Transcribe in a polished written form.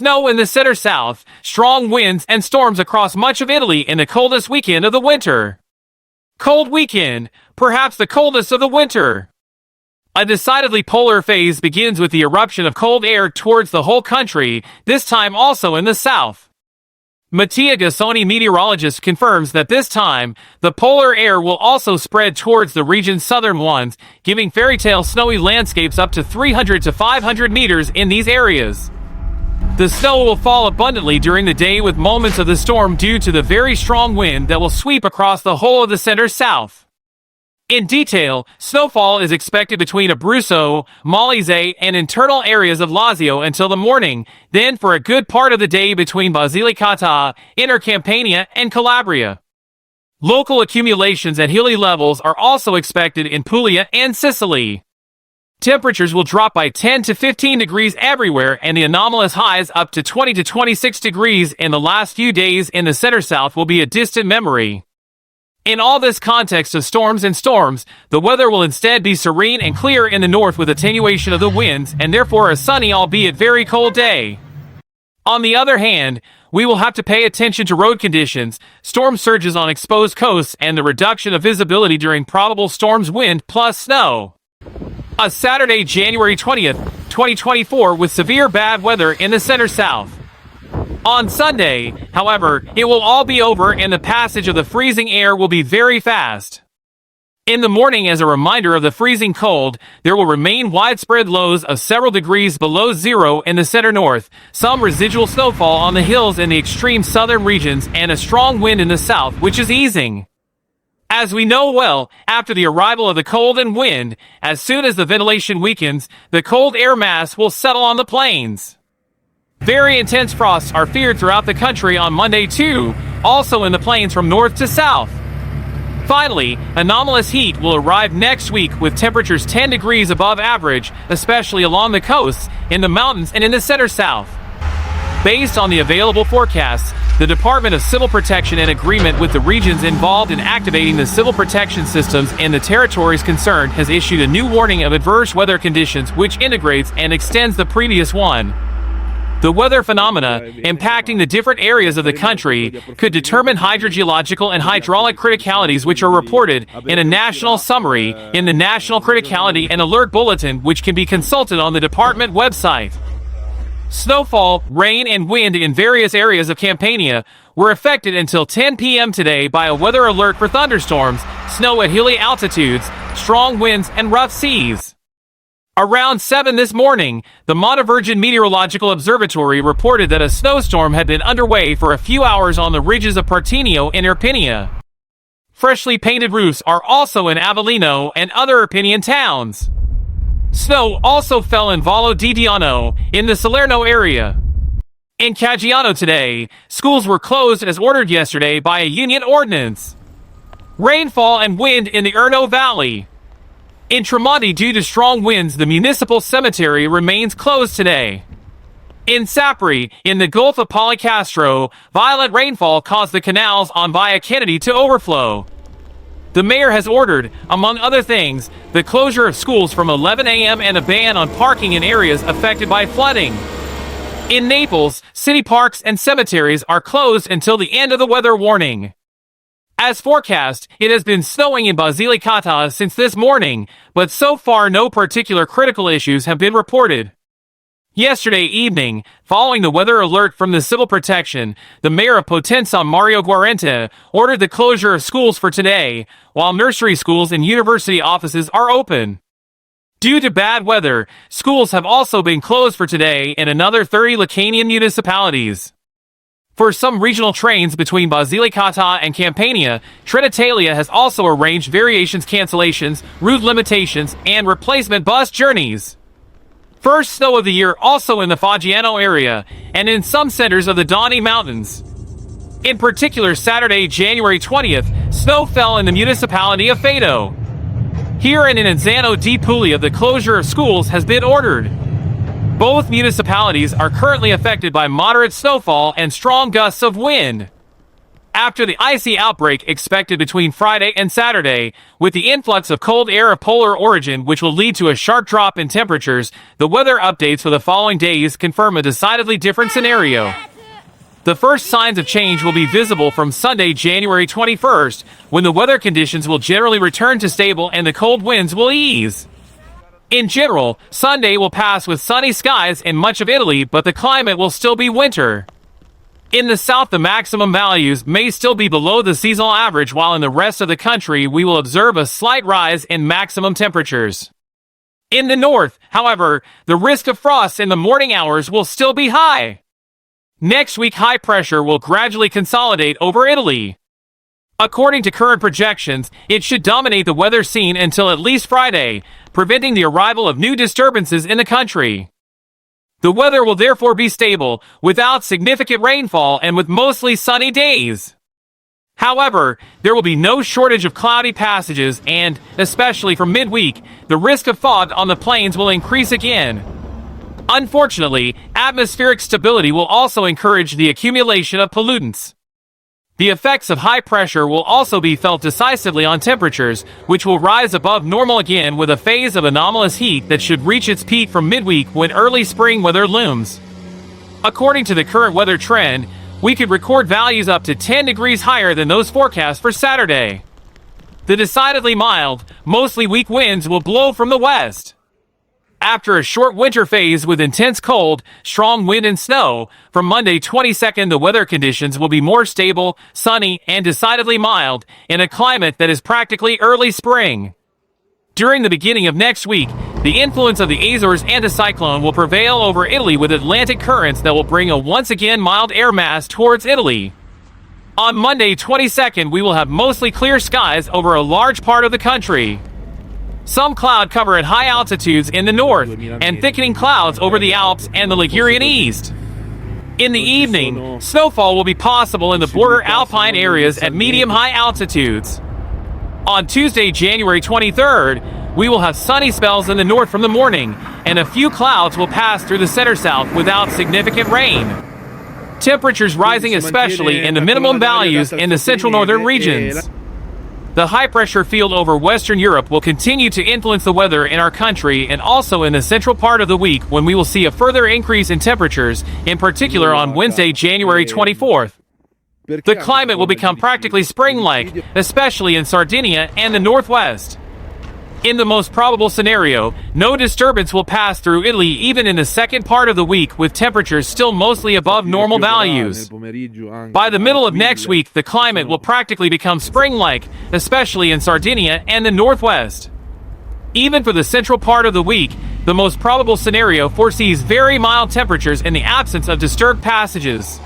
snow in the center south, strong winds and storms across much of Italy in the coldest weekend of the winter. Cold weekend, perhaps the coldest of the winter. A decidedly polar phase begins with the eruption of cold air towards the whole country, this time also in the south. Mattia Gussoni, meteorologist, confirms that this time, the polar air will also spread towards the region's southern ones, giving fairytale snowy landscapes up to 300 to 500 meters in these areas. The snow will fall abundantly during the day with moments of the storm due to the very strong wind that will sweep across the whole of the center south. In detail, snowfall is expected between Abruzzo, Molise, and internal areas of Lazio until the morning, then for a good part of the day between Basilicata, inner Campania, and Calabria. Local accumulations at hilly levels are also expected in Puglia and Sicily. Temperatures will drop by 10 to 15 degrees everywhere, and the anomalous highs up to 20 to 26 degrees in the last few days in the center south will be a distant memory. In all this context of storms, the weather will instead be serene and clear in the north with attenuation of the winds, and therefore a sunny albeit very cold day. On the other hand, we will have to pay attention to road conditions, storm surges on exposed coasts, and the reduction of visibility during probable storms, wind plus snow. A Saturday, January 20th, 2024, with severe bad weather in the center south. On Sunday, however, it will all be over and the passage of the freezing air will be very fast. In the morning, as a reminder of the freezing cold, there will remain widespread lows of several degrees below zero in the center north, some residual snowfall on the hills in the extreme southern regions, and a strong wind in the south, which is easing. As we know well, after the arrival of the cold and wind, as soon as the ventilation weakens, the cold air mass will settle on the plains. Very intense frosts are feared throughout the country on Monday too, also in the plains from north to south. Finally, anomalous heat will arrive next week with temperatures 10 degrees above average, especially along the coasts, in the mountains and in the center south. Based on the available forecasts, the Department of Civil Protection, in agreement with the regions involved in activating the civil protection systems in the territories concerned, has issued a new warning of adverse weather conditions which integrates and extends the previous one. The weather phenomena impacting the different areas of the country could determine hydrogeological and hydraulic criticalities, which are reported in a national summary in the National Criticality and Alert Bulletin, which can be consulted on the department website. Snowfall, rain, and wind in various areas of Campania were affected until 10 p.m. today by a weather alert for thunderstorms, snow at hilly altitudes, strong winds, and rough seas. Around 7 this morning, the Montevirgin Meteorological Observatory reported that a snowstorm had been underway for a few hours on the ridges of Partenio and Irpinia. Freshly painted roofs are also in Avellino and other Irpinian towns. Snow also fell in Vallo di Diano, in the Salerno area. In Caggiano today, schools were closed as ordered yesterday by a union ordinance. Rainfall and wind in the Erno Valley. In Tremonti, due to strong winds, the municipal cemetery remains closed today. In Sapri, in the Gulf of Policastro, violent rainfall caused the canals on Via Kennedy to overflow. The mayor has ordered, among other things, the closure of schools from 11 a.m. and a ban on parking in areas affected by flooding. In Naples, city parks and cemeteries are closed until the end of the weather warning. As forecast, it has been snowing in Basilicata since this morning, but so far no particular critical issues have been reported. Yesterday evening, following the weather alert from the Civil Protection, the mayor of Potenza, Mario Guarente, ordered the closure of schools for today, while nursery schools and university offices are open. Due to bad weather, schools have also been closed for today in another 30 Lucanian municipalities. For some regional trains between Basilicata and Campania, Trenitalia has also arranged variations, cancellations, route limitations, and replacement bus journeys. First snow of the year also in the Foggiano area, and in some centers of the Donny Mountains. In particular, Saturday, January 20th, snow fell in the municipality of Fado. Here and in Anzano di Puglia, the closure of schools has been ordered. Both municipalities are currently affected by moderate snowfall and strong gusts of wind. After the icy outbreak expected between Friday and Saturday, with the influx of cold air of polar origin which will lead to a sharp drop in temperatures, the weather updates for the following days confirm a decidedly different scenario. The first signs of change will be visible from Sunday, January 21st, when the weather conditions will generally return to stable and the cold winds will ease. In general, Sunday will pass with sunny skies in much of Italy, but the climate will still be winter. In the south, the maximum values may still be below the seasonal average, while in the rest of the country we will observe a slight rise in maximum temperatures. In the north, however, the risk of frost in the morning hours will still be high. Next week, high pressure will gradually consolidate over Italy. According to current projections, it should dominate the weather scene until at least Friday, preventing the arrival of new disturbances in the country. The weather will therefore be stable, without significant rainfall and with mostly sunny days. However, there will be no shortage of cloudy passages and, especially from midweek, the risk of fog on the plains will increase again. Unfortunately, atmospheric stability will also encourage the accumulation of pollutants. The effects of high pressure will also be felt decisively on temperatures, which will rise above normal again with a phase of anomalous heat that should reach its peak from midweek when early spring weather looms. According to the current weather trend, we could record values up to 10 degrees higher than those forecast for Saturday. The decidedly mild, mostly weak winds will blow from the west. After a short winter phase with intense cold, strong wind and snow, from Monday 22nd the weather conditions will be more stable, sunny, and decidedly mild, in a climate that is practically early spring. During the beginning of next week, the influence of the Azores anticyclone will prevail over Italy with Atlantic currents that will bring a once again mild air mass towards Italy. On Monday 22nd we will have mostly clear skies over a large part of the country. Some cloud cover at high altitudes in the north, and thickening clouds over the Alps and the Ligurian east. In the evening, snowfall will be possible in the border alpine areas at medium-high altitudes. On Tuesday, January 23rd, we will have sunny spells in the north from the morning, and a few clouds will pass through the center-south without significant rain. Temperatures rising especially in the minimum values in the central northern regions. The high-pressure field over Western Europe will continue to influence the weather in our country and also in the central part of the week when we will see a further increase in temperatures, in particular on Wednesday, January 24th. The climate will become practically spring-like, especially in Sardinia and the northwest. In the most probable scenario, no disturbance will pass through Italy even in the second part of the week, with temperatures still mostly above normal values. By the middle of next week, the climate will practically become spring-like, especially in Sardinia and the northwest. Even for the central part of the week, the most probable scenario foresees very mild temperatures in the absence of disturbed passages.